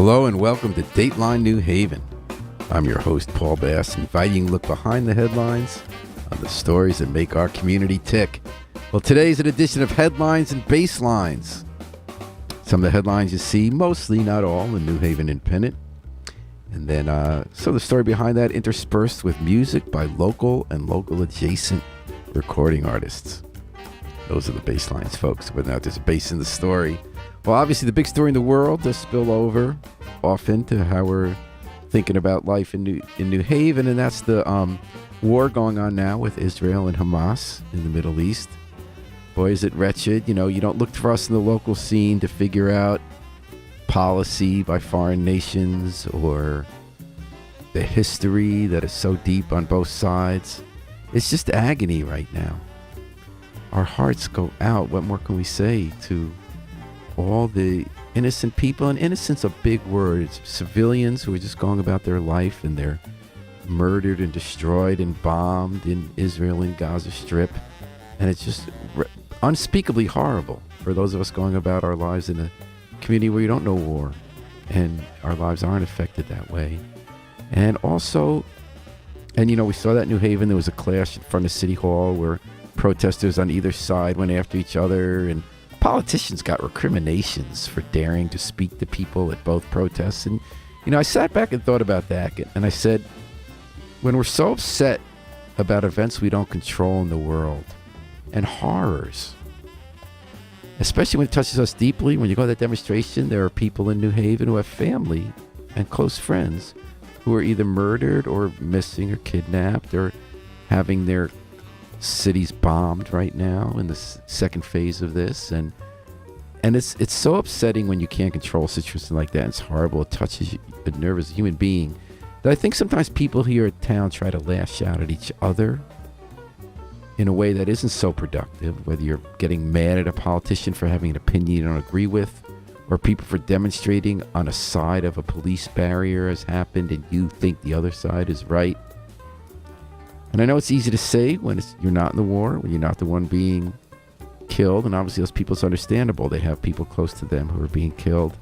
Hello and welcome to Dateline New Haven. I'm your host, Paul Bass, inviting you to look behind the headlines on the stories that make our community tick. Well, today's an edition of Headlines and Basslines. Some of the headlines you see, mostly, not all, in New Haven Independent. And then, so the story behind that interspersed with music by local and local adjacent recording artists. Those are the Basslines, folks. But now there's a bass in the story. Well, obviously, the big story in the world does spill over often to how we're thinking about life in New Haven, and that's the war going on now with Israel and Hamas in the Middle East. Boy, is it wretched. You know, you don't look for us in the local scene to figure out policy by foreign nations or the history that is so deep on both sides. It's just agony right now. Our hearts go out, what more can we say, to all the innocent people, and innocent's a big word. It's civilians who are just going about their life, and they're murdered and destroyed and bombed in Israel and Gaza Strip, and it's just unspeakably horrible for those of us going about our lives in a community where you don't know war, and our lives aren't affected that way. And also, and you know, we saw that in New Haven. There was a clash in front of City Hall where protesters on either side went after each other, and politicians got recriminations for daring to speak to people at both protests. And, you know, I sat back and thought about that, and I said, when we're so upset about events we don't control in the world and horrors, especially when it touches us deeply, when you go to that demonstration, there are people in New Haven who have family and close friends who are either murdered or missing or kidnapped or having their cities bombed right now in the second phase of this, and it's so upsetting when you can't control a situation like that. It's horrible. It touches a nerve as a human being that I think sometimes people here at town try to lash out at each other in a way that isn't so productive, whether you're getting mad at a politician for having an opinion you don't agree with, or people for demonstrating on a side of a police barrier has happened and you think the other side is right. And I know it's easy to say when you're not in the war, when you're not the one being killed. And obviously those people, it's understandable. They have people close to them who are being killed.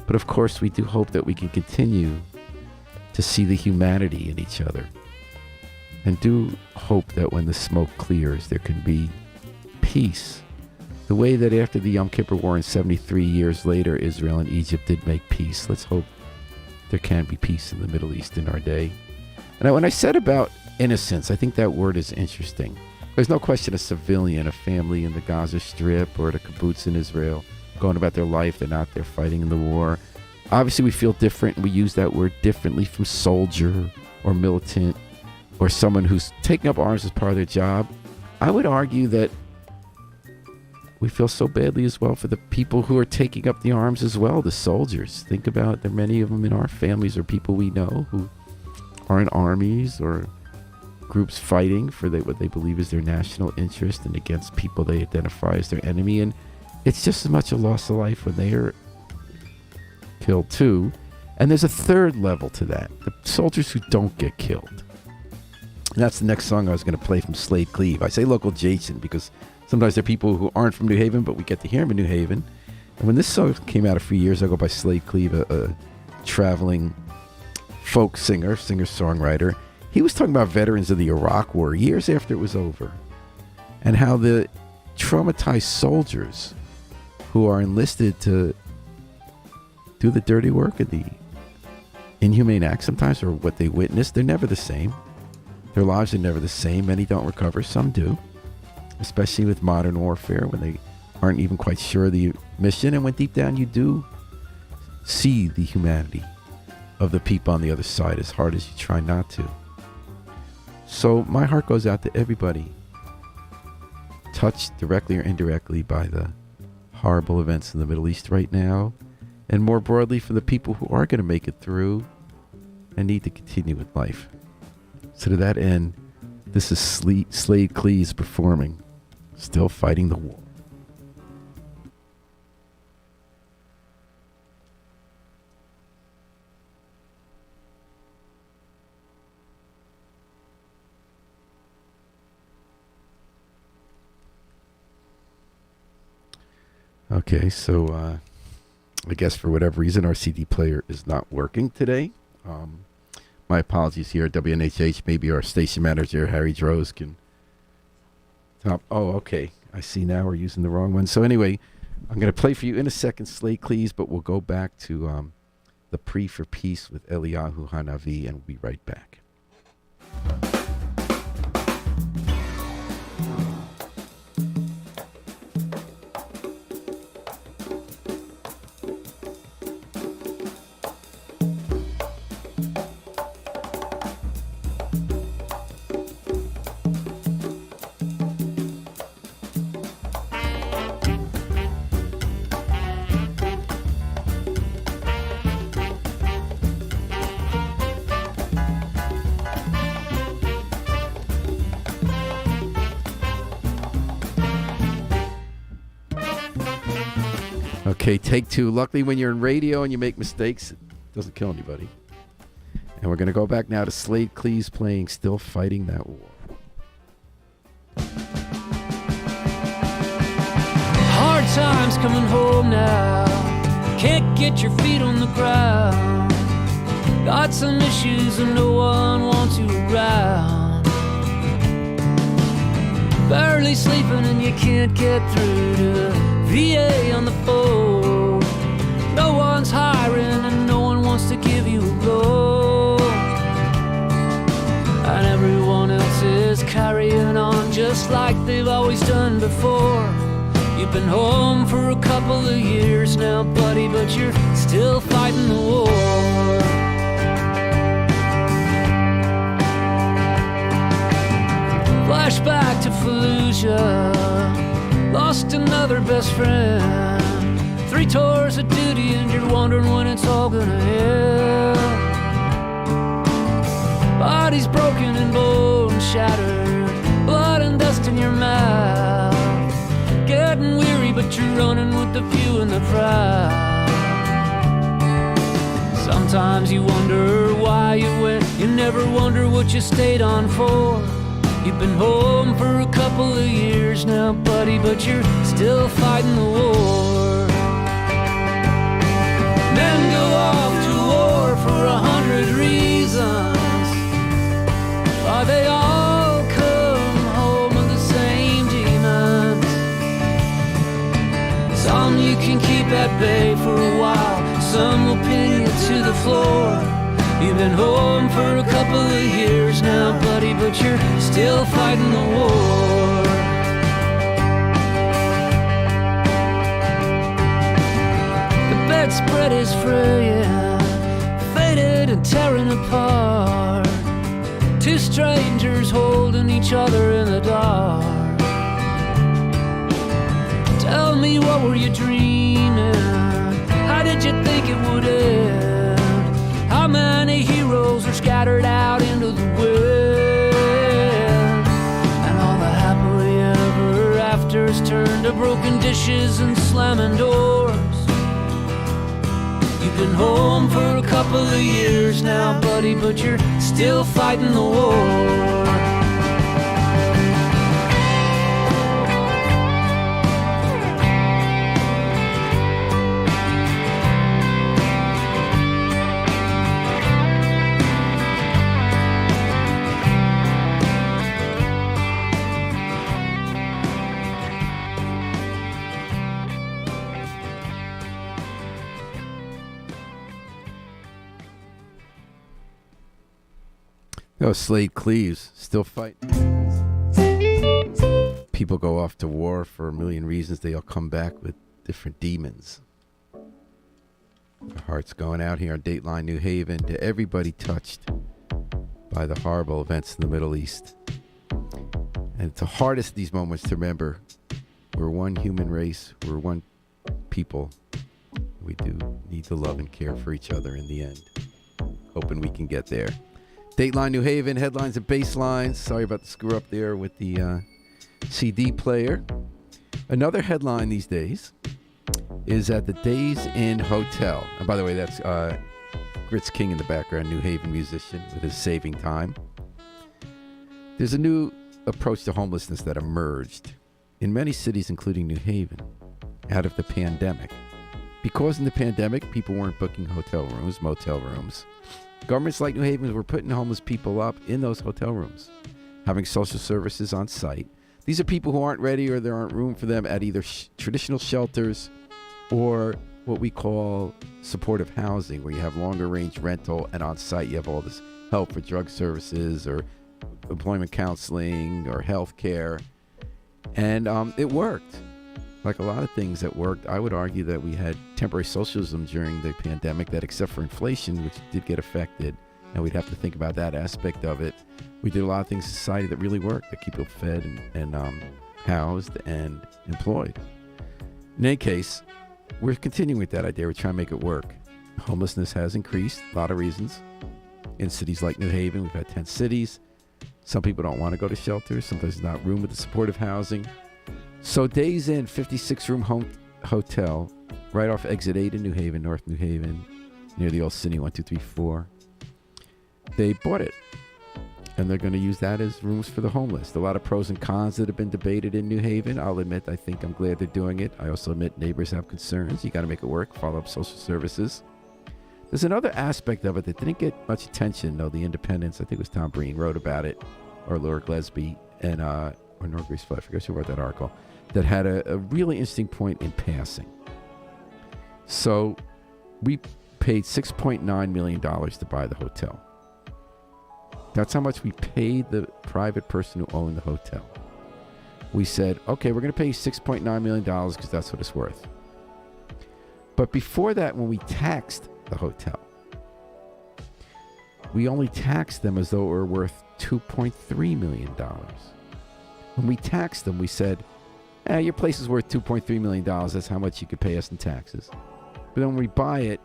But of course, we do hope that we can continue to see the humanity in each other. And do hope that when the smoke clears, there can be peace. The way that after the Yom Kippur War and 73 years later, Israel and Egypt did make peace. Let's hope there can be peace in the Middle East in our day. And when I said about innocence, I think that word is interesting. There's no question a civilian, a family in the Gaza Strip or the kibbutz in Israel going about their life. They're not there fighting in the war. Obviously, we feel different, and we use that word differently from soldier or militant or someone who's taking up arms as part of their job. I would argue that we feel so badly as well for the people who are taking up the arms as well, the soldiers. Think about, there are many of them in our families or people we know who are in armies or groups fighting for what they believe is their national interest and against people they identify as their enemy. And it's just as much a loss of life when they are killed too. And there's a third level to that, the soldiers who don't get killed. And that's the next song I was going to play from Slade Cleave. I say local adjacent because sometimes there are people who aren't from New Haven, but we get to hear them in New Haven. And when this song came out a few years ago by Slade Cleave, a traveling folk singer-songwriter, he was talking about veterans of the Iraq War years after it was over, and how the traumatized soldiers who are enlisted to do the dirty work of the inhumane acts sometimes, or what they witnessed, they're never the same. Their lives are never the same. Many don't recover, some do, especially with modern warfare when they aren't even quite sure of the mission, and when deep down you do see the humanity of the people on the other side, as hard as you try not to. So my heart goes out to everybody touched directly or indirectly by the horrible events in the Middle East right now, and more broadly for the people who are going to make it through and need to continue with life. So to that end, this is Slade Cleave performing Still Fighting the War. Okay, so I guess for whatever reason, our CD player is not working today. My apologies here at WNHH. Maybe our station manager, Harry Droz, can top. Oh, okay. I see now we're using the wrong one. So anyway, I'm going to play for you in a second, Slade Cleese, but we'll go back to the Pre for Peace with Eliyahu Hanavi, and we'll be right back. Okay, take two. Luckily, when you're in radio and you make mistakes, it doesn't kill anybody. And we're going to go back now to Slade Cleese playing Still Fighting That War. Hard times coming home now. Can't get your feet on the ground. Got some issues and no one wants you around. Barely sleeping and you can't get through to VA on the phone. No one's hiring and no one wants to give you a loan. And everyone else is carrying on just like they've always done before. You've been home for a couple of years now, buddy, but you're still fighting the war. Flashback to Fallujah, lost another best friend. 3 tours of duty and you're wondering when it's all gonna end. Bodies broken and bones shattered, blood and dust in your mouth. Getting weary but you're running with the few and the proud. Sometimes you wonder why you went, you never wonder what you stayed on for. You've been home for a couple of years now, buddy, but you're still fighting the war. Men go off to war for 100 reasons. Why they all come home with the same demons. Some you can keep at bay for a while, some will pin you to the floor. You've been home for a couple of years now, buddy, but you're still fighting the war. The bedspread is fraying, faded and tearing apart. 2 strangers holding each other in the dark. Tell me, what were you dreaming? How did you think it would end? How many heroes are scattered out into the wind? And all the happily ever afters turned to broken dishes and slamming doors. You've been home for a couple of years now, buddy, but you're still fighting the war. Oh, Slade Cleese, still fighting. People go off to war for a million reasons. They all come back with different demons. Our hearts going out here on Dateline New Haven to everybody touched by the horrible events in the Middle East. And it's the hardest these moments to remember. We're one human race. We're one people. We do need to love and care for each other in the end. Hoping we can get there. Dateline New Haven, headlines and baselines. Sorry about the screw up there with the CD player. Another headline these days is at the Days Inn Hotel. And by the way, that's Grits King in the background, New Haven musician with his Saving Time. There's a new approach to homelessness that emerged in many cities, including New Haven, out of the pandemic. Because in the pandemic, people weren't booking hotel rooms, motel rooms. Governments like New Haven were putting homeless people up in those hotel rooms, having social services on site. These are people who aren't ready or there aren't room for them at either traditional shelters or what we call supportive housing, where you have longer range rental and on site you have all this help for drug services or employment counseling or health care. And it worked. Like a lot of things that worked, I would argue that we had temporary socialism during the pandemic that, except for inflation, which did get affected, and we'd have to think about that aspect of it, we did a lot of things in society that really worked, that keep people fed and housed and employed. In any case, we're continuing with that idea. We're trying to make it work. Homelessness has increased, a lot of reasons. In cities like New Haven, we've had 10 cities. Some people don't want to go to shelters. Sometimes there's not room with the supportive housing. So Days Inn, 56-room hotel, right off Exit 8 in New Haven, North New Haven, near the old Cine 1234. They bought it, and they're going to use that as rooms for the homeless. A lot of pros and cons that have been debated in New Haven. I'll admit, I think I'm glad they're doing it. I also admit neighbors have concerns. You got to make it work, follow up social services. There's another aspect of it that didn't get much attention, though. The Independence, I think it was Tom Breen, wrote about it, or Laura Gillespie, and or Nora Grace Flood, I forget who wrote that article, that had a really interesting point in passing. So we paid $6.9 million to buy the hotel. That's how much we paid the private person who owned the hotel. We said, okay, we're going to pay you $6.9 million because that's what it's worth. But before that, when we taxed the hotel, we only taxed them as though it were worth $2.3 million. When we taxed them, we said, your place is worth $2.3 million. That's how much you could pay us in taxes. But then when we buy it,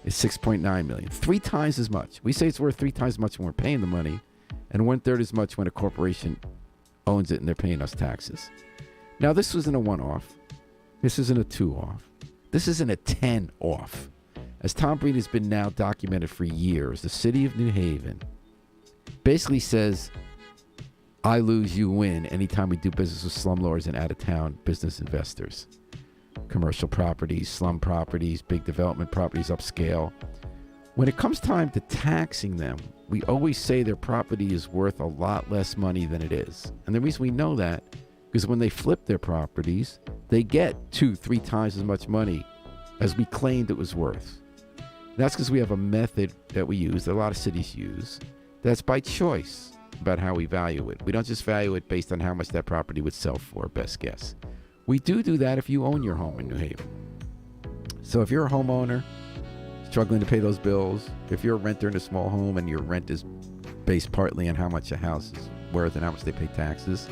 it's $6.9 million. 3 times as much. We say it's worth 3 times as much when we're paying the money, and 1/3 as much when a corporation owns it and they're paying us taxes. Now, this wasn't a 1-off. This isn't a 2-off. This isn't a 10-off. As Tom Breen has been now documented for years, the city of New Haven basically says, I lose, you win, anytime we do business with slumlords and out-of-town business investors. Commercial properties, slum properties, big development properties, upscale. When it comes time to taxing them, we always say their property is worth a lot less money than it is. And the reason we know that, because when they flip their properties, they get 2-3 times as much money as we claimed it was worth. And that's because we have a method that we use, that a lot of cities use, that's by choice about how we value it. We don't just value it based on how much that property would sell for, best guess. We do that if you own your home in New Haven. So if you're a homeowner struggling to pay those bills, if you're a renter in a small home and your rent is based partly on how much a house is worth and how much they pay taxes,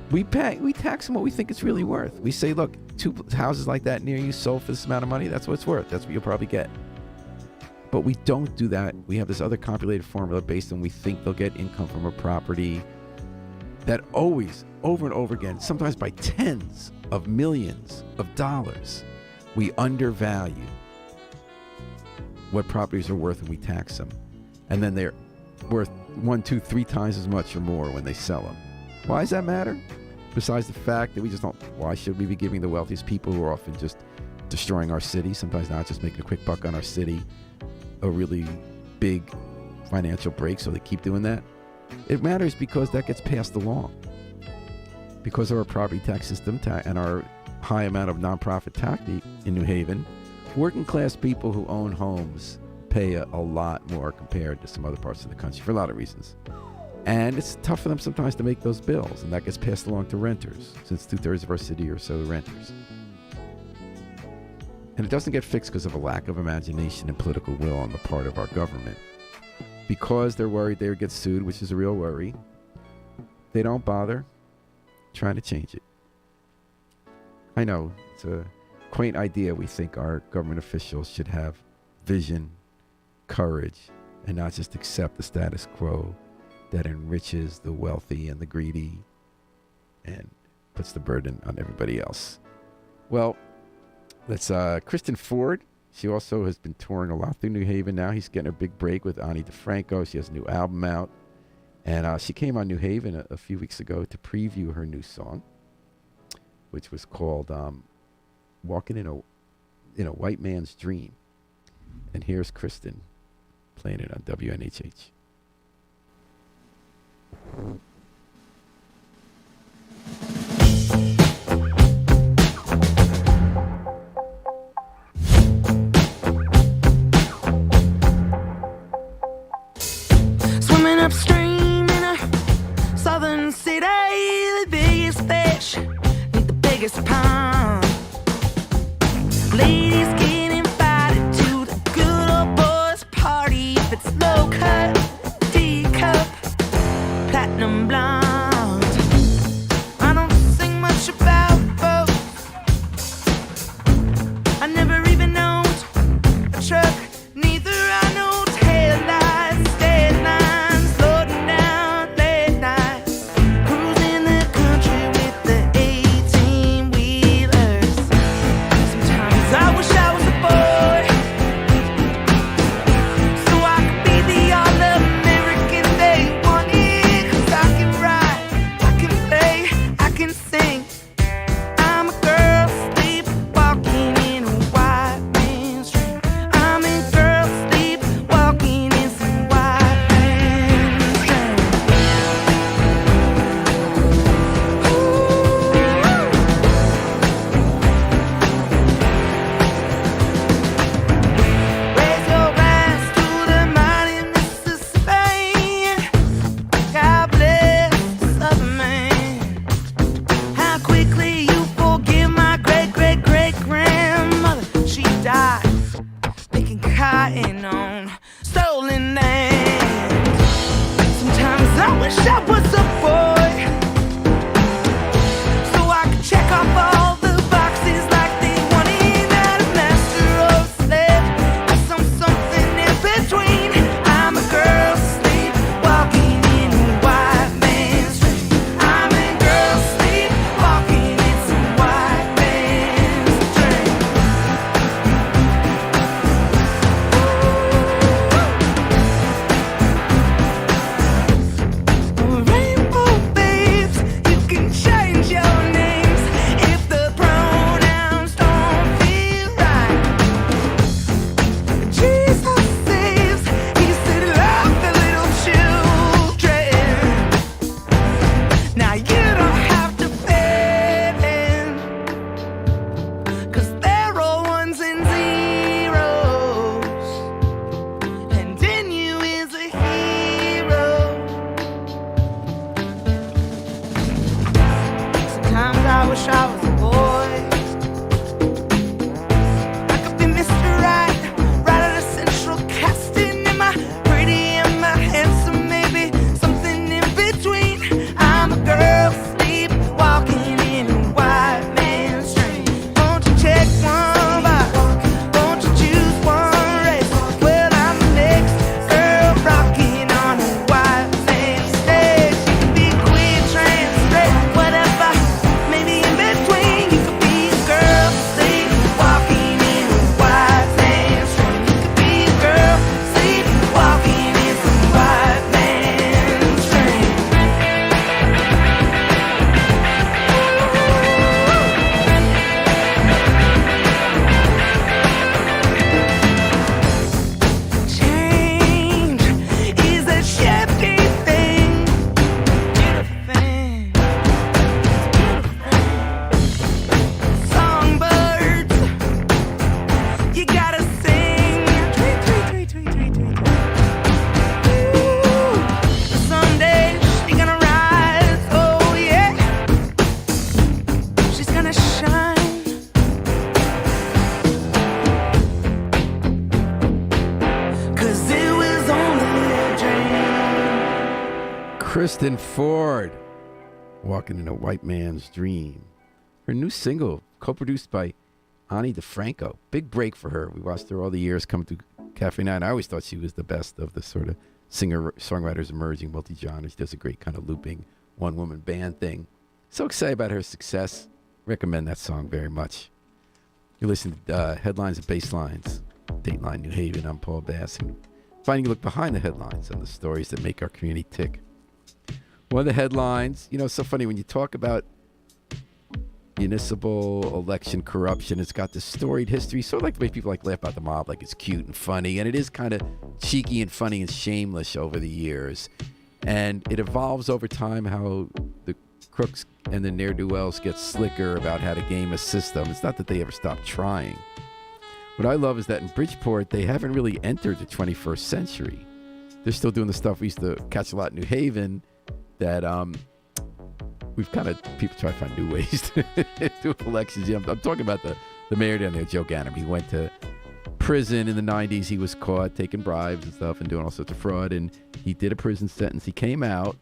we tax them what we think it's really worth. We say, look, 2 houses like that near you sold for this amount of money, that's what it's worth. That's what you'll probably get. But we don't do that. We have this other complicated formula based on we think they'll get income from a property that always, over and over again, sometimes by tens of millions of dollars, we undervalue what properties are worth and we tax them. And then they're worth 1, 2, 3 times as much or more when they sell them. Why does that matter? Besides the fact that we just don't, why should we be giving the wealthiest people who are often just destroying our city, sometimes not just making a quick buck on our city, a really big financial break, so they keep doing that? It matters because that gets passed along. Because of our property tax system and our high amount of nonprofit tax in New Haven, working class people who own homes pay a lot more compared to some other parts of the country for a lot of reasons. And it's tough for them sometimes to make those bills, and that gets passed along to renters, since 2/3 of our city are so renters. And it doesn't get fixed because of a lack of imagination and political will on the part of our government. Because they're worried they would get sued, which is a real worry, they don't bother trying to change it. I know, it's a quaint idea. We think our government officials should have vision, courage, and not just accept the status quo that enriches the wealthy and the greedy and puts the burden on everybody else. Well, that's Kristen Ford. She also has been touring a lot through New Haven now. He's getting a big break with Ani DeFranco. She has a new album out. And she came on New Haven a few weeks ago to preview her new song, which was called Walking in a in a White Man's Dream. And here's Kristen playing it on WNHH. Swimming upstream in a southern city, the biggest fish need the biggest pond. Ladies get invited to the good old boys party if it's low cut, D cup, platinum blonde. I don't sing much about boats. I never even owned a truck. Neither I know taillights, deadlines, loading down late nights, cruising the country with the 18-wheelers. Sometimes I wish I was a boy, so I could be the all-American they wanted. 'Cause I can write, I can play, I can sing. I'm a girl sleepwalking in a white man's dream. I'm a girl sleepwalking in some white man's dream. Raise your glass to the mighty Mississippi. God bless the Southern man. How quickly you forgive my great-great-great-grandmother. She died making cotton on stolen land. Sometimes I wish I was a boy, so I could check off all the boxes like they wanted out of master or slave, or something in between. I'm a girl sleepwalking in a white man's dream. I'm a girl sleepwalking in some white man's dream. Rainbow babes, you can change your names if the pronouns don't feel right. Jesus saves, he said love the little children. Now you don't have to fit in, 'cause they're all ones and zeros, and in you is a hero. Sometimes I wish I was a boy. I could be Mr. Right, right out of central casting. Am I pretty? Am I handsome? Maybe something in between. I'm a girl sleepwalking in a white man's dream. Won't you check one box? Won't you choose one race? Well, I'm the next girl rocking on a white man's stage. You can be queer, trans, straight, whatever. Maybe in between. You could be a girl sleepwalking in a white man's dream. You could be a girl sleepwalking in some white man's dream. Change is a shifty thing. Beautiful thing. Songbirds, you gotta sing. Tweet, tweet, tweet, tweet, tweet, tweet. Ooh, someday she's gonna rise. Oh yeah, she's gonna shine. 'Cause it was only a dream. Kristen Ford, Walking in a White Man's Dream. Her new single, co-produced by Ani DeFranco. Big break for her. We watched her all the years come through Cafe 9. I always thought she was the best of the sort of singer-songwriters emerging multi-genre. She does a great kind of looping one-woman band thing. So excited about her success. Recommend that song very much. You're listening to Headlines and Basslines. Dateline, New Haven. I'm Paul Bass. And finding a look behind the headlines on the stories that make our community tick. One of the headlines, it's so funny when you talk about municipal election corruption. It's got this storied history, sort of like the way people like laugh about the mob, like it's cute and funny, and it is kind of cheeky and funny and shameless over the years. And it evolves over time how the crooks and the ne'er-do-wells get slicker about how to game a system. It's not that they ever stop trying. What I love is that in Bridgeport, they haven't really entered the 21st century. They're still doing the stuff we used to catch a lot in New Haven that we've kind of, people try to find new ways to do elections. Yeah, I'm talking about the mayor down there, Joe Ganim. He went to prison in the 90s. He was caught taking bribes and stuff and doing all sorts of fraud, and he did a prison sentence. He came out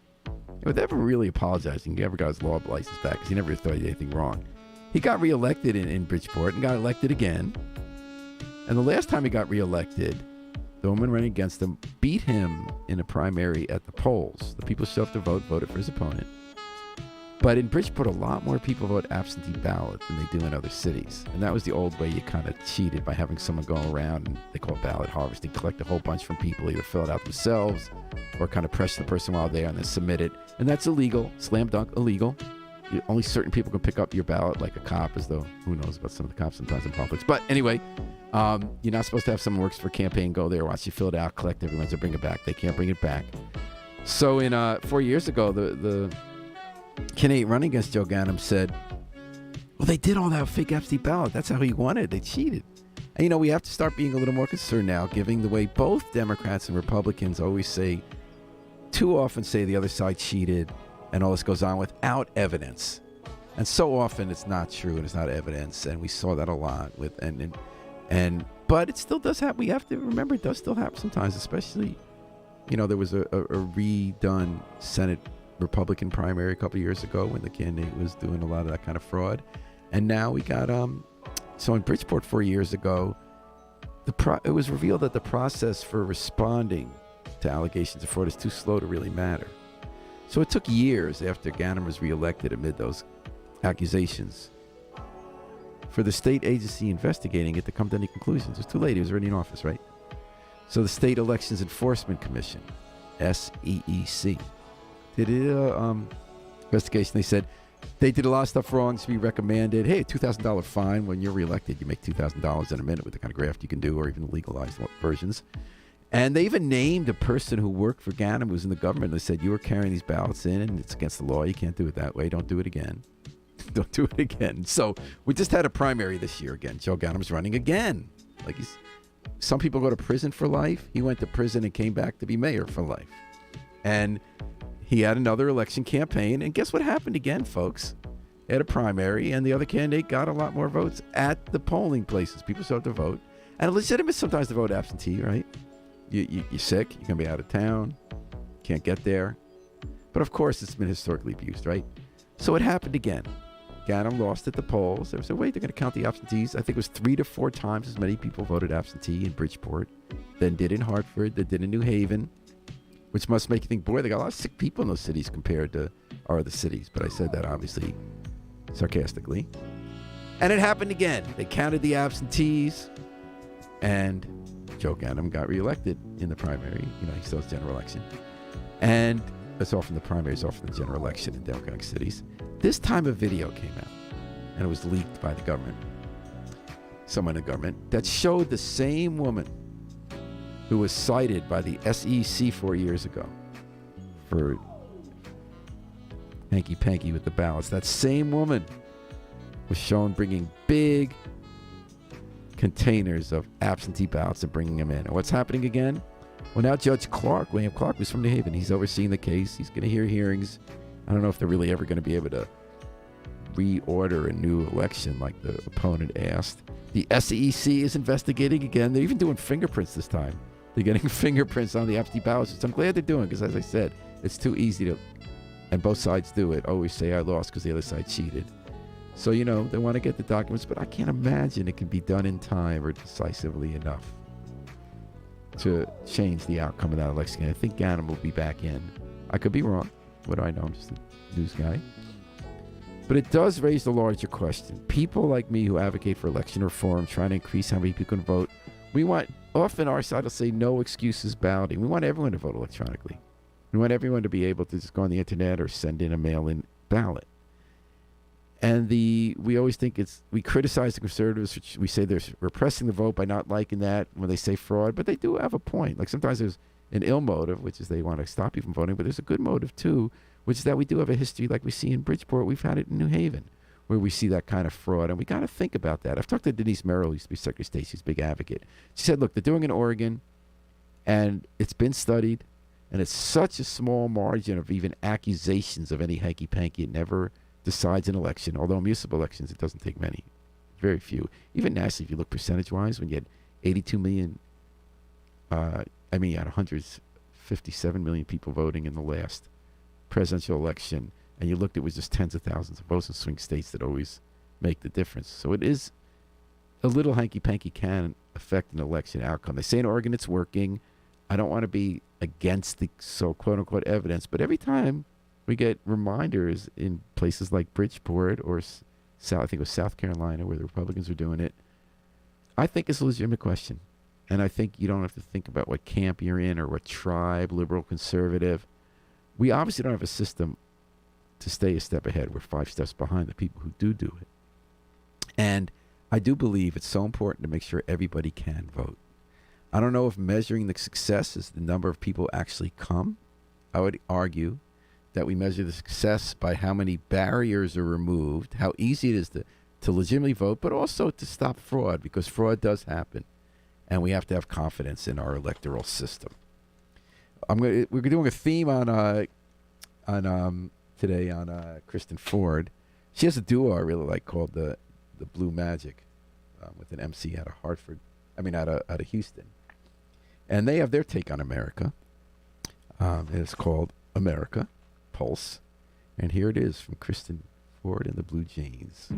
without ever really apologizing. He never got his law license back because he never thought he did anything wrong. He got reelected in Bridgeport and got elected again. And the last time he got reelected, the woman running against him beat him in a primary at the polls. The people showed up to vote, voted for his opponent. But in Bridgeport, a lot more people vote absentee ballot than they do in other cities. And that was the old way you kind of cheated, by having someone go around, and they call it ballot harvesting, collect a whole bunch from people, either fill it out themselves or kind of pressure the person while they're there and then submit it. And that's illegal, slam dunk illegal. Only certain people can pick up your ballot, like a cop, as though, who knows about some of the cops sometimes in politics. But anyway, you're not supposed to have someone who works for a campaign go there, watch you fill it out, collect everyone's, and bring it back. They can't bring it back. So in 4 years ago, the candidate running against Joe Ganim said, well, they did all that fake absentee ballot. That's how he won it. They cheated. And, we have to start being a little more concerned now, given the way both Democrats and Republicans too often say the other side cheated, and all this goes on without evidence. And so often it's not true and it's not evidence. And we saw that a lot with, but it still does happen. We have to remember it does still happen sometimes, especially, there was a redone Senate Republican primary a couple of years ago when the candidate was doing a lot of that kind of fraud. And now we got, so in Bridgeport 4 years ago, it was revealed that the process for responding to allegations of fraud is too slow to really matter. So it took years after Ganim was reelected amid those accusations for the state agency investigating it to come to any conclusions. It was too late. He was already in office, right? So the State Elections Enforcement Commission, SEEC, did an investigation. They said they did a lot of stuff wrong. So we recommended, hey, a $2,000 fine. When you're reelected, you make $2,000 in a minute with the kind of graft you can do, or even legalized versions. And they even named a person who worked for Ganim, who was in the government. They said, you were carrying these ballots in, and it's against the law. You can't do it that way. Don't do it again. Don't do it again. So we just had a primary this year again. Joe Ganim's running again. Some people go to prison for life. He went to prison and came back to be mayor for life. And he had another election campaign. And guess what happened again, folks? He had a primary, and the other candidate got a lot more votes at the polling places. People started to vote. And legitimate sometimes to vote absentee, right? You're sick, you're going to be out of town, can't get there. But of course, it's been historically abused, right? So it happened again. Ganim lost at the polls. They said, wait, they're going to count the absentees. I think it was 3 to 4 times as many people voted absentee in Bridgeport than did in Hartford, than did in New Haven, which must make you think, boy, they got a lot of sick people in those cities compared to our other cities. But I said that obviously sarcastically. And it happened again. They counted the absentees, and Joe Ganim got reelected in the primary. He still has general election. And that's often the primary is often the general election in Democratic cities. This time a video came out, and it was leaked by the government, someone in the government, that showed the same woman who was cited by the SEC 4 years ago for hanky-panky with the ballots. That same woman was shown bringing big containers of absentee ballots and bringing them in. And what's happening again? Well, now Judge Clark, William Clark, who's from New Haven, he's overseeing the case. He's going to hear hearings. I don't know if they're really ever going to be able to reorder a new election like the opponent asked. The SEC is investigating again. They're even doing fingerprints this time. They're getting fingerprints on the absentee ballots, which I'm glad they're doing, because as I said, it's too easy to, and both sides do it, always say I lost because the other side cheated. So, they want to get the documents, but I can't imagine it can be done in time or decisively enough to change the outcome of that election. I think Ganim will be back in. I could be wrong. What do I know? I'm just a news guy. But it does raise the larger question. People like me who advocate for election reform, trying to increase how many people can vote, often our side will say no excuses balloting. We want everyone to vote electronically. We want everyone to be able to just go on the internet or send in a mail-in ballot. And we always think we criticize the conservatives. We say they're repressing the vote by not liking that when they say fraud, but they do have a point. Like sometimes there's an ill motive, which is they want to stop you from voting, but there's a good motive too, which is that we do have a history like we see in Bridgeport. We've had it in New Haven, where we see that kind of fraud, and we got to think about that. I've talked to Denise Merrill, who used to be Secretary of State. She's a big advocate. She said, look, they're doing it in Oregon, and it's been studied, and it's such a small margin of even accusations of any hanky-panky. It never decides an election, although municipal elections, it doesn't take many, very few. Even nationally, if you look percentage-wise, when you had 82 million, you had 157 million people voting in the last presidential election, and you looked, it was just tens of thousands of votes in swing states that always make the difference. So it is a little hanky-panky can affect an election outcome. They say in Oregon it's working. I don't want to be against the so quote-unquote evidence, but every time we get reminders in places like Bridgeport or I think it was South Carolina where the Republicans are doing it, I think it's a legitimate question. And I think you don't have to think about what camp you're in or what tribe, liberal, conservative. We obviously don't have a system to stay a step ahead. We're 5 steps behind the people who do it. And I do believe it's so important to make sure everybody can vote. I don't know if measuring the success is the number of people actually come. I would argue that we measure the success by how many barriers are removed, how easy it is to legitimately vote, but also to stop fraud, because fraud does happen. And we have to have confidence in our electoral system. We're doing a theme on today on Kristen Ford. She has a duo I really like called the Blue Magic, with an MC out of Houston, and they have their take on America. It's called America Pulse, and here it is from Kristen Ford and the Blue Jays.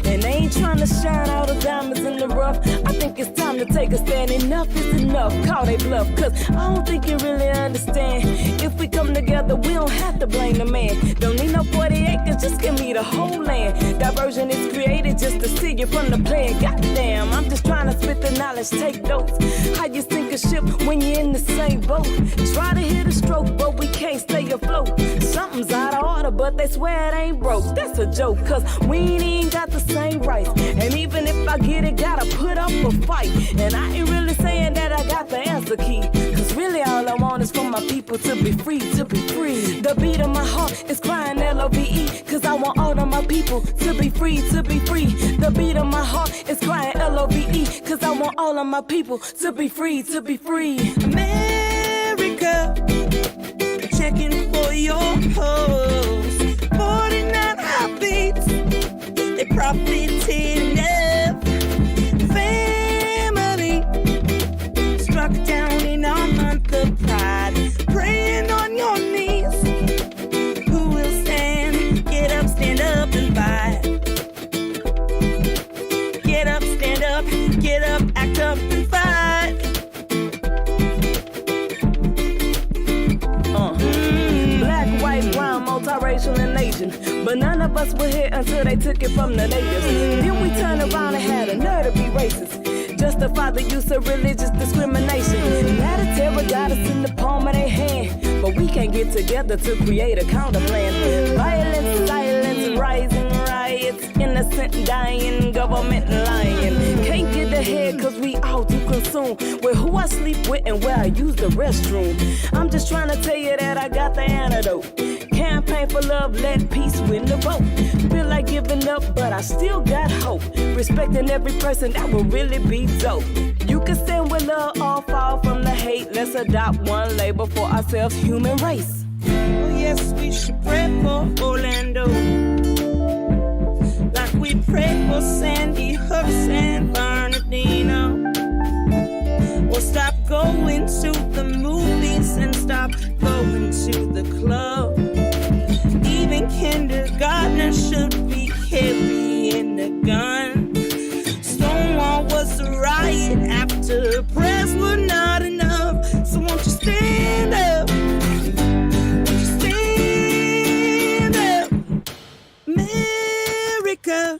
And they ain't trying to shine all the diamonds in the rough. I think it's time to take a stand. Enough is enough. Call they bluff, cause I don't think you really understand. If we come together, we don't have to blame the man. Don't need no 40 acres, just give me the whole land. Diversion is created just to see you from the plan. Goddamn, I'm just trying to spit the knowledge, take notes. How you sink a ship when you're in the same boat? Try to hit a stroke, but we can't stay afloat. Something's out of order, but they swear it ain't broke. That's a joke, cause we ain't even got the same rights. And even if I get it, gotta put up a fight. And I ain't really saying that I got the answer key, cause really all I want is for my people to be free, to be free. The beat of my heart is crying L-O-V-E, cause I want all of my people to be free, to be free. The beat of my heart is crying L-O-V-E, cause I want all of my people to be free, to be free. America, checking for your hoes. 49 heartbeats, they profited enough. Family, struck down in our month of pride. Praying on your knees, who will stand? Get up, stand up and fight. Get up, act up and fight. Black, white, brown, multiracial and Asian, but none of us were here until they took it from the natives. Then we turned around and had a nerve to be racist, justify the use of religious discrimination. Now the terror got us in the palm of their hand, but we can't get together to create a counter plan. Violence, silence, rising riots, innocent dying, government lying. Can't get ahead cause we all too consumed with who I sleep with and where I use the restroom. I'm just trying to tell you that I got the antidote. Campaign for love, let peace win the vote. Feel like giving up, but I still got hope. Respecting every person, that will really be dope. You can stand with love or fall from the hate. Let's adopt one label for ourselves, human race. Oh yes, we should pray for Orlando, like we pray for Sandy Hook, San Bernardino. Or stop going to the movies and stop going to the club. Even kindergartners should be carrying a gun. Stonewall was a riot after prayers were not enough. So won't you stand up? Won't you stand up? America,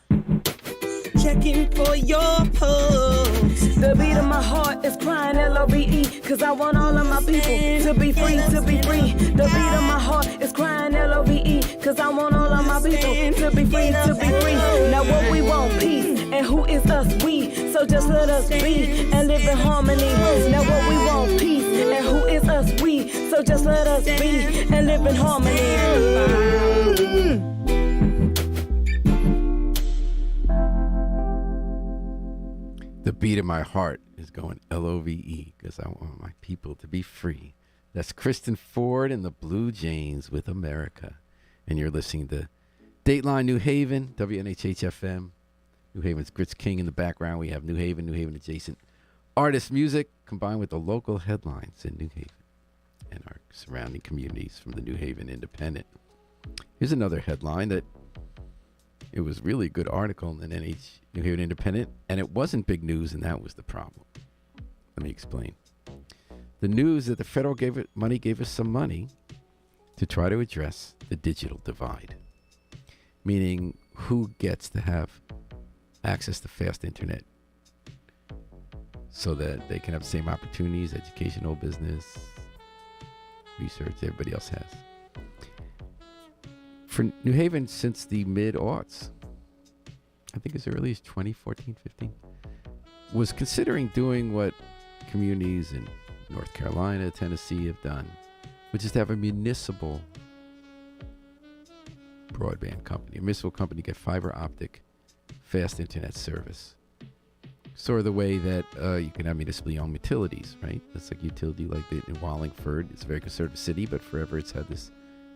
checking for your pulse. The beat of my heart is crying L-O-V-E, cause I want all of my people to be free, to be free. The beat of my heart is crying L-O-V-E, cause I want all of my people to be free, to be free. Now what we want, peace, and who is us? We. So just let us be and live in harmony. Now what we want, peace, and who is us? We. So just let us be and live in harmony. The beat of my heart is going L-O-V-E because I want my people to be free. That's Kristen Ford and the Blue Jays with America. And you're listening to Dateline New Haven, WNHH-FM. New Haven's Grits King in the background. We have New Haven adjacent artist music combined with the local headlines in New Haven and our surrounding communities from the New Haven Independent. Here's another headline that it was really a good article in the New Haven Independent, and it wasn't big news, and that was the problem. Let me explain. The news that the federal gave us some money to try to address the digital divide, meaning who gets to have access to fast internet so that they can have the same opportunities, educational, business, research everybody else has. For New Haven, since the mid-aughts, I think as early as 2014, 15, was considering doing what communities in North Carolina, Tennessee have done, which is to have a municipal broadband company, a municipal company get fiber optic fast internet service. Sort of the way that you can have municipally owned utilities, right? It's like utility like in Wallingford. It's a very conservative city, but forever it's had this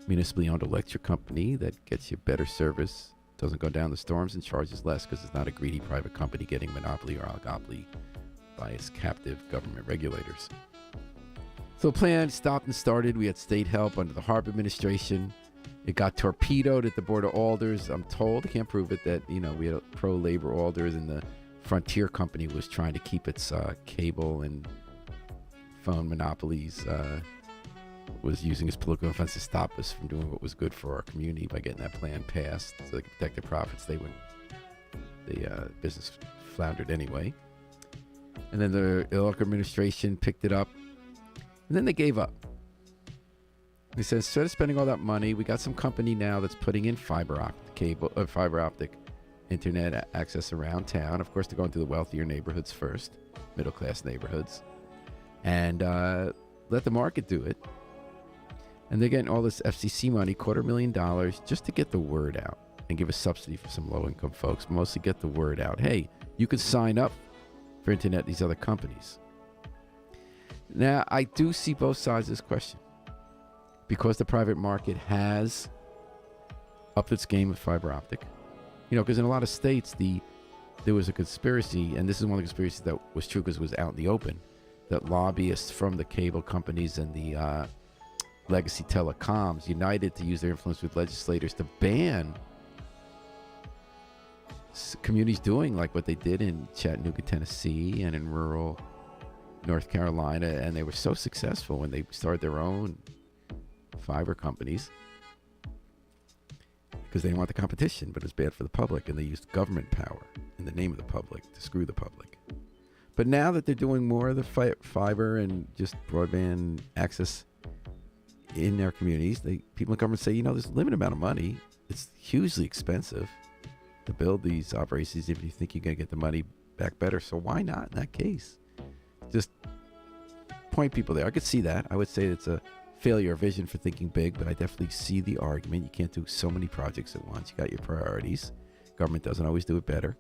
municipally owned electric company that gets you better service, doesn't go down the storms, and charges less because it's not a greedy private company getting monopoly or oligopoly by its captive government regulators. So the plan stopped and started. We had state help under the Harbor administration. It got torpedoed at the Board of Alders. I'm told, I can't prove it, that we had pro-labor alders, and the Frontier Company was trying to keep its cable and phone monopolies, was using its political influence to stop us from doing what was good for our community by getting that plan passed so they could protect their profits. The business floundered anyway. And then the local administration picked it up, and then they gave up. They said, instead of spending all that money, we got some company now that's putting in fiber optic internet access around town. Of course, they're going to the wealthier neighborhoods first, middle-class neighborhoods, and let the market do it. And they're getting all this FCC money, $250,000, just to get the word out and give a subsidy for some low-income folks, mostly get the word out. Hey, you can sign up for internet these other companies. Now, I do see both sides of this question, because the private market has upped its game with fiber optic. Because in a lot of states, there was a conspiracy, and this is one of the conspiracies that was true because it was out in the open, that lobbyists from the cable companies and the legacy telecoms united to use their influence with legislators to ban communities doing like what they did in Chattanooga, Tennessee, and in rural North Carolina. And they were so successful when they started their own fiber companies because they didn't want the competition, but it was bad for the public, and they used government power in the name of the public to screw the public. But now that they're doing more of the fiber and just broadband access in their communities, people in government say, there's a limited amount of money. It's hugely expensive to build these operations if you think you're going to get the money back better. So why not in that case? Just point people there. I could see that. I would say it's a failure of vision for thinking big, but I definitely see the argument. You can't do so many projects at once. You got your priorities. Government doesn't always do it better,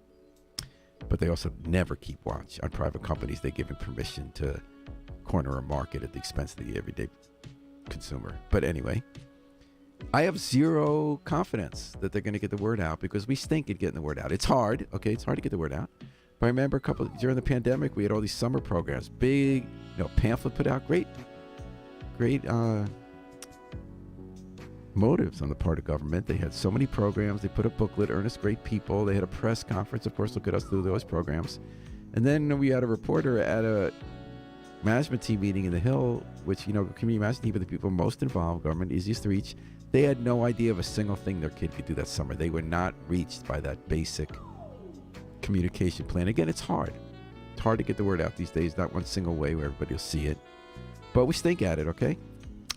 but they also never keep watch on private companies. They give them permission to corner a market at the expense of the everyday consumer. But anyway, I have zero confidence that they're going to get the word out because we stink at getting the word out. It's hard, okay? It's hard to get the word out. But I remember during the pandemic, we had all these summer programs, big, pamphlet put out, great motives on the part of government. They had so many programs. They put a booklet, earnest, great people. They had a press conference. Of course, look at us through those programs. And then we had a reporter at a management team meeting in the Hill, which, community management team are the people most involved, government, easiest to reach. They had no idea of a single thing their kid could do that summer. They were not reached by that basic communication plan. Again, it's hard. It's hard to get the word out these days. Not one single way where everybody will see it. But we stink at it, okay?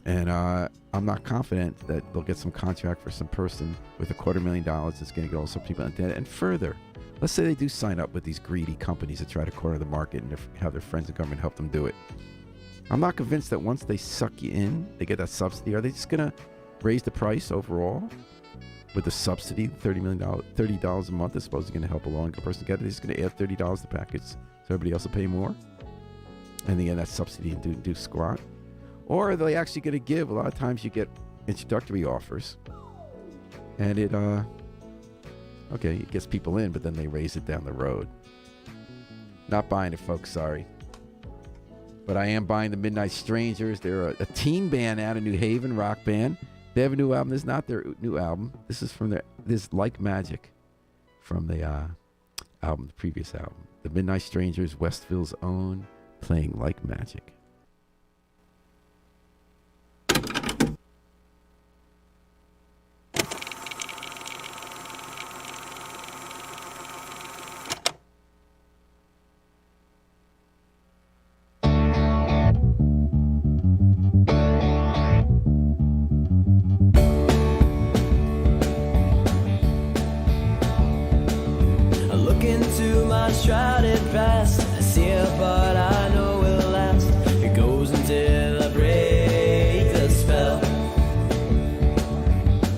And I'm not confident that they'll get some contract for some person with $250,000 that's going to get all some people in debt. And further, let's say they do sign up with these greedy companies that try to corner the market and have their friends in government help them do it. I'm not convinced that once they suck you in, they get that subsidy. Are they just going to raise the price overall with the subsidy? $30 a month is supposed to going to help a low-income person get it. They're just going to add $30 to the package so everybody else will pay more. And they get that subsidy and do squat. Or are they actually going to give? A lot of times you get introductory offers. And it gets people in, but then they raise it down the road. Not buying it, folks, sorry. But I am buying the Midnight Strangers. They're a teen band out of New Haven, rock band. They have a new album. This is not their new album. This is from this Like Magic from the previous album. The Midnight Strangers, Westville's own, playing Like Magic. Shrouded past, I see it, but I know it'll last. It goes until I break the spell.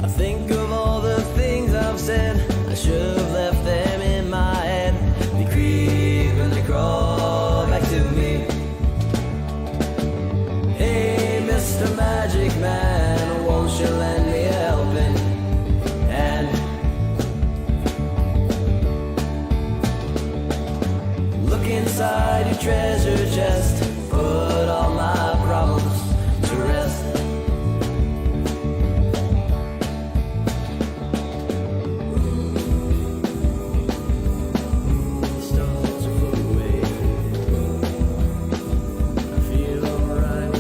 I think of all the things I've said. I should have left them in my head. They creep and they crawl back to me. Hey, Mr. Magic Man, won't you lend me a helping hand? Inside your treasure chest, put all my problems to rest. Stars are far away. I feel alright.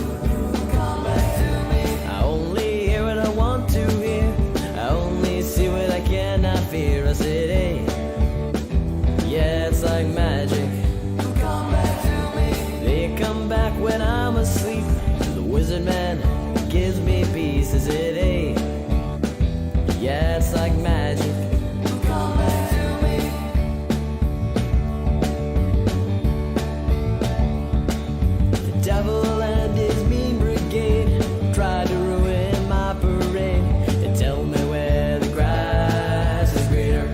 Come back to me. I only hear what I want to hear. I only see what I cannot fear. I said, hey, yeah, it's like magic. Come back when I'm asleep. The wizard man gives me peace. Is it a? Yeah, it's like magic. Come back to me. The devil and his mean brigade tried to ruin my parade and tell me where the grass is greener.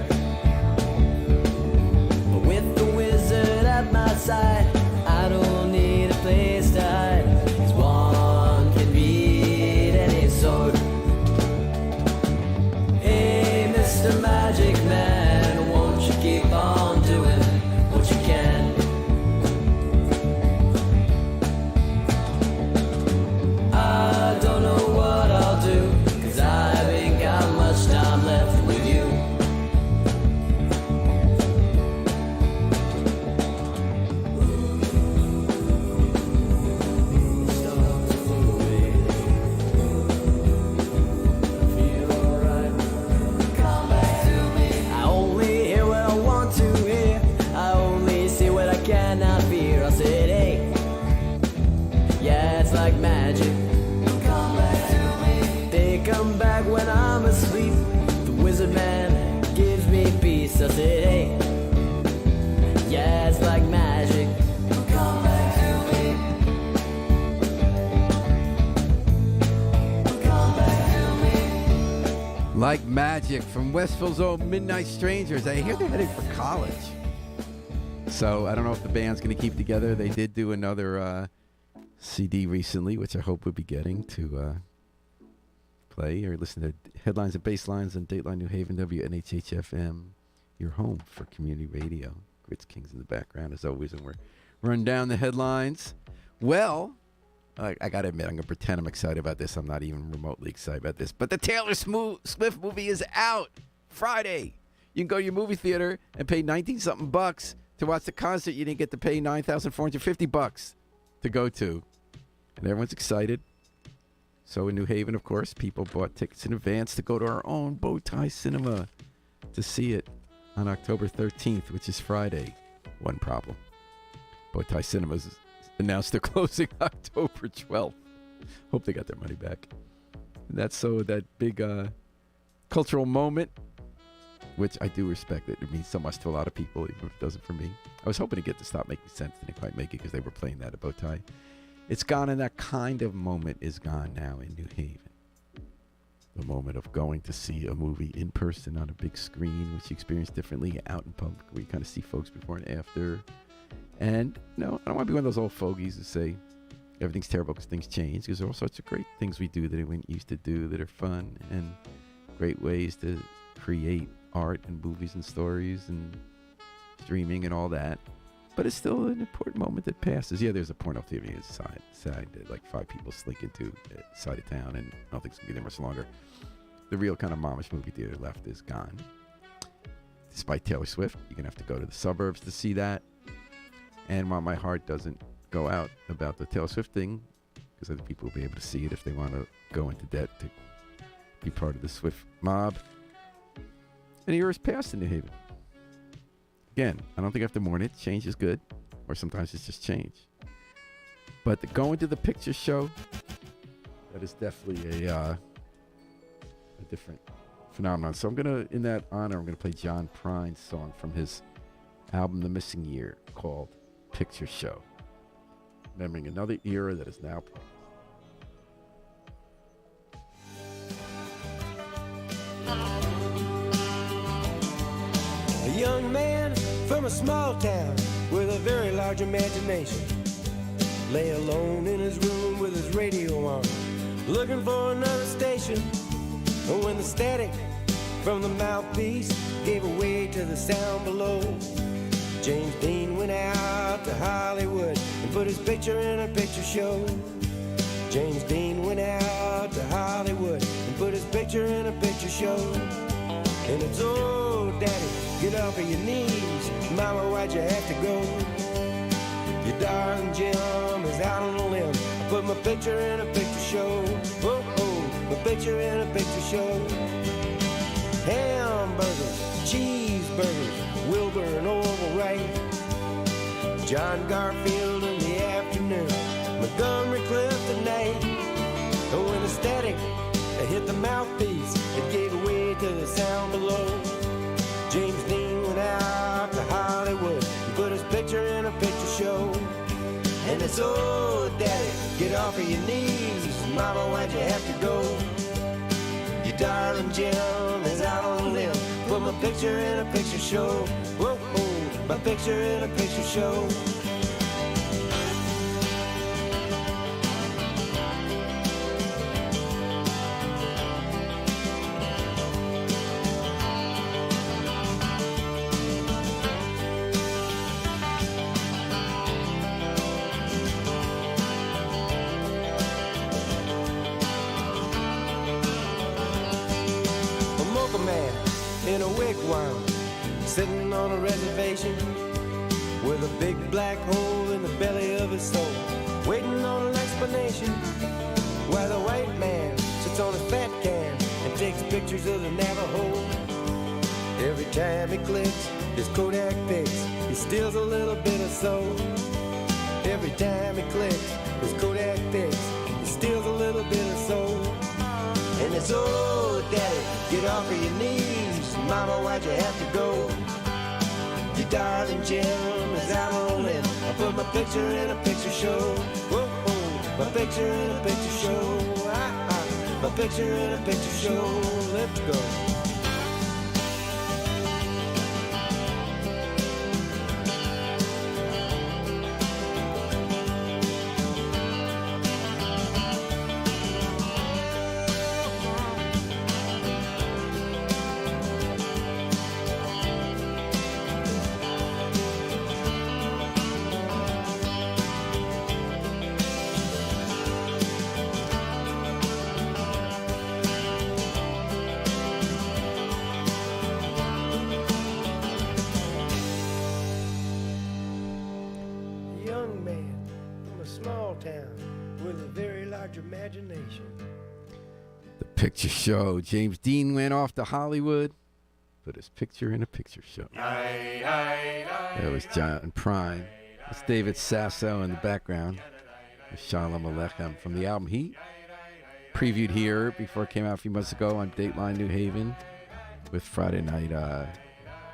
But with the wizard at my side, I don't need a place to hide, 'cause one can beat any sword. Hey, Mr. Magic Man, won't you keep on doing what you can? I don't know what I'll do, 'cause I ain't got much time left with you. Like magic, come back to me. They come back when I'm asleep. The wizard man gives me peace. I said, hey, yeah, it's like magic. Come back to me. Come back to me. Like Magic from Westville's own Midnight Strangers. I hear they're heading for college. So I don't know if the band's going to keep together. They did do another CD recently, which I hope we'll be getting to play. You're listening to Headlines and Basslines on Dateline New Haven, WNHH-FM, your home for community radio. Grits Kings in the background, as always, and we're running down the headlines. Well, I got to admit, I'm going to pretend I'm excited about this. I'm not even remotely excited about this. But the Taylor Swift movie is out Friday. You can go to your movie theater and pay 19-something bucks to watch the concert you didn't get to pay $9,450 to go to. And everyone's excited. So in New Haven, of course, people bought tickets in advance to go to our own Bowtie Cinema to see it on October 13th, which is Friday. One problem. Bowtie Cinemas announced they're closing October 12th. Hope they got their money back. And that's so that big cultural moment, which I do respect. It means so much to a lot of people, even if it doesn't for me. I was hoping to get to Stop Making Sense. Didn't quite make it because they were playing that at Bowtie. It's gone, and that kind of moment is gone now in New Haven. The moment of going to see a movie in person on a big screen, which you experience differently out in public, where you kind of see folks before and after. And, I don't want to be one of those old fogies who say everything's terrible because things change, because there are all sorts of great things we do that we didn't used to do that are fun, and great ways to create art and movies and stories and streaming and all that. But it's still an important moment that passes. Yeah, there's a porno theater inside that like 5 people slink into the side of town, and I don't think it's going to be there much longer. The real kind of momish movie theater left is gone. Despite Taylor Swift, you're going to have to go to the suburbs to see that. And while my heart doesn't go out about the Taylor Swift thing, because other people will be able to see it if they want to go into debt to be part of the Swift mob. And a year has passed in New Haven. Again, I don't think I have to mourn it. Change is good, or sometimes it's just change. But going to the picture show, that is definitely a different phenomenon. So I'm going to, in that honor, I'm going to play John Prine's song from his album The Missing Year called Picture Show, remembering another era that is now playing. A young man from a small town with a very large imagination lay alone in his room with his radio on, looking for another station. And when the static from the mouthpiece gave way to the sound below, James Dean went out to Hollywood and put his picture in a picture show. James Dean went out to Hollywood and put his picture in a picture show. And it's, oh, Daddy, get off of your knees. Mama, why'd you have to go? Your darling Jim is out on a limb. I put my picture in a picture show. Oh, oh, my picture in a picture show. Hamburgers, cheeseburgers, Wilbur and Orville Wright, John Garfield in the afternoon, Montgomery Clift at night. And when the static hit the mouthpiece, it gave way to the sound below. James Dean went out to Hollywood and put his picture in a picture show. And it's, oh, Daddy, get off of your knees. Mama, why'd you have to go? Your darling Jim is out on a limb. Put my picture in a picture show. Whoa, whoa, my picture in a picture show. In a wigwam, sitting on a reservation with a big black hole in the belly of his soul, waiting on an explanation. While the white man sits on a fat can and takes pictures of the Navajo. Every time he clicks his Kodak picks, he steals a little bit of soul. Every time he clicks his Kodak picks, he steals a little bit of soul. And it's, oh, Daddy, get off of your knees. Mama, why'd you have to go? Your darling Jim is out on a limb. I put my picture in a picture show. Whoa, whoa, my picture in a picture show. My picture in a picture show. Let's go. small town with a very large imagination. The picture show. James Dean went off to Hollywood, put his picture in a picture show. That was John Prine. That's David Sasso in the background. Shalom Aleichem from the album Heat. Previewed here before it came out a few months ago on Dateline New Haven with Friday night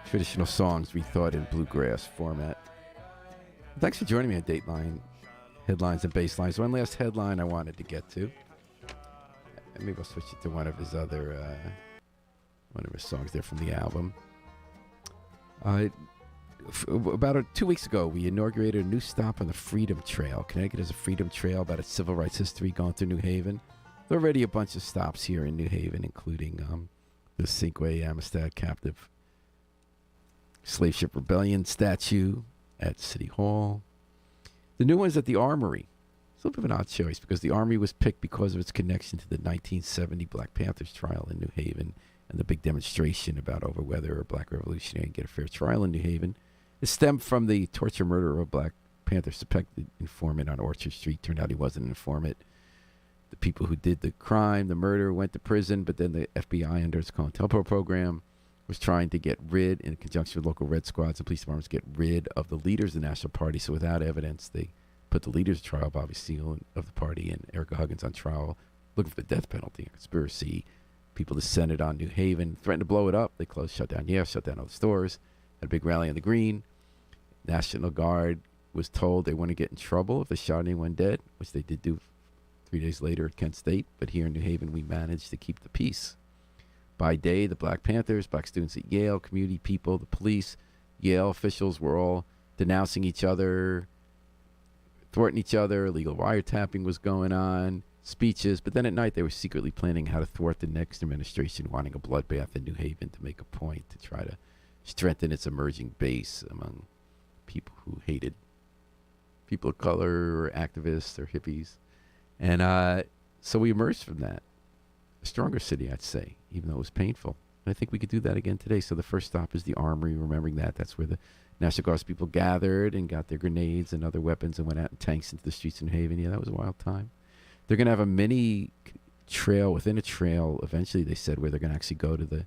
traditional songs rethought in bluegrass format. Thanks for joining me on Dateline Headlines and Basslines. One last headline I wanted to get to. Maybe I'll switch it to one of his songs there from the album. About 2 weeks ago, we inaugurated a new stop on the Freedom Trail. Connecticut has a Freedom Trail about its civil rights history going through New Haven. There are already a bunch of stops here in New Haven, including the Cinque Amistad Captive Slave Ship Rebellion statue at City Hall. The new one's at the Armory. It's a little bit of an odd choice because the Armory was picked because of its connection to the 1970 Black Panthers trial in New Haven and the big demonstration about over whether a black revolutionary can get a fair trial in New Haven. It stemmed from the torture murder of a Black Panther suspected informant on Orchard Street. Turned out he wasn't an informant. The people who did the crime, the murder, went to prison, but then the FBI, under its COINTELPRO program, was trying to get rid, in conjunction with local red squads and police departments, get rid of the leaders of the National Party. So without evidence, they put the leaders of trial, Bobby Seale of the party and Erica Huggins, on trial, looking for the death penalty, conspiracy. People descended on New Haven, threatened to blow it up. They closed, shut down all the stores, had a big rally on the Green. National Guard was told they wouldn't get in trouble if they shot anyone dead, which they did do 3 days later at Kent State. But here in New Haven, we managed to keep the peace. By day, the Black Panthers, black students at Yale, community people, the police, Yale officials were all denouncing each other, thwarting each other. Illegal wiretapping was going on, speeches. But then at night, they were secretly planning how to thwart the next administration, wanting a bloodbath in New Haven to make a point, to try to strengthen its emerging base among people who hated people of color or activists or hippies. And so we emerged from that. A stronger city, I'd say, even though it was painful. And I think we could do that again today. So the first stop is the Armory, remembering that. That's where the National Guard people gathered and got their grenades and other weapons and went out in tanks into the streets of New Haven. Yeah, that was a wild time. They're going to have a mini trail within a trail, eventually, they said, where they're going to actually go to the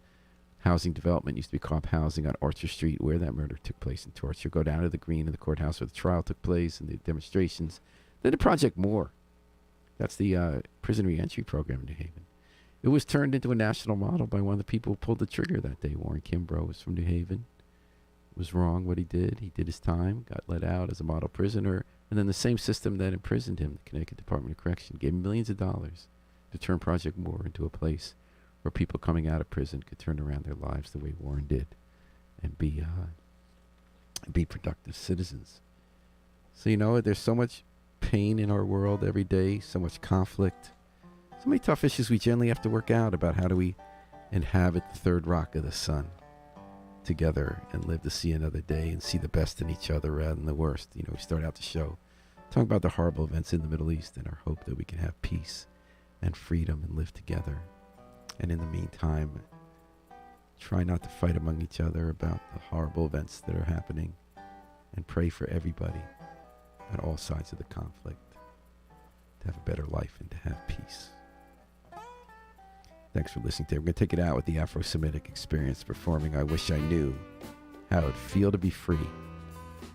housing development, used to be co-op housing on Orchard Street, where that murder took place in torture. Go down to the Green and the courthouse where the trial took place and the demonstrations. Then the Project Moore. That's the prison reentry program in New Haven. It was turned into a national model by one of the people who pulled the trigger that day. Warren Kimbrough was from New Haven. It was wrong what he did. He did his time, got let out as a model prisoner, and then the same system that imprisoned him, the Connecticut Department of Correction, gave him millions of dollars to turn Project Moore into a place where people coming out of prison could turn around their lives the way Warren did and be productive citizens. So, you know, there's so much pain in our world every day, so much conflict, so many tough issues we generally have to work out about how do we inhabit the third rock of the sun together and live to see another day and see the best in each other rather than the worst. You know, we start out the show talking about the horrible events in the Middle East and our hope that we can have peace and freedom and live together. And in the meantime, try not to fight among each other about the horrible events that are happening and pray for everybody on all sides of the conflict to have a better life and to have peace. Thanks for listening today. We're going to take it out with the Afro-Semitic Experience performing I Wish I Knew How It'd Feel to Be Free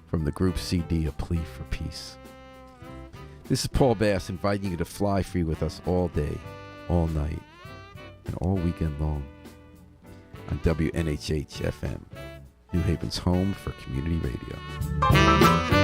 from the group CD, A Plea for Peace. This is Paul Bass inviting you to fly free with us all day, all night, and all weekend long on WNHH FM, New Haven's home for community radio.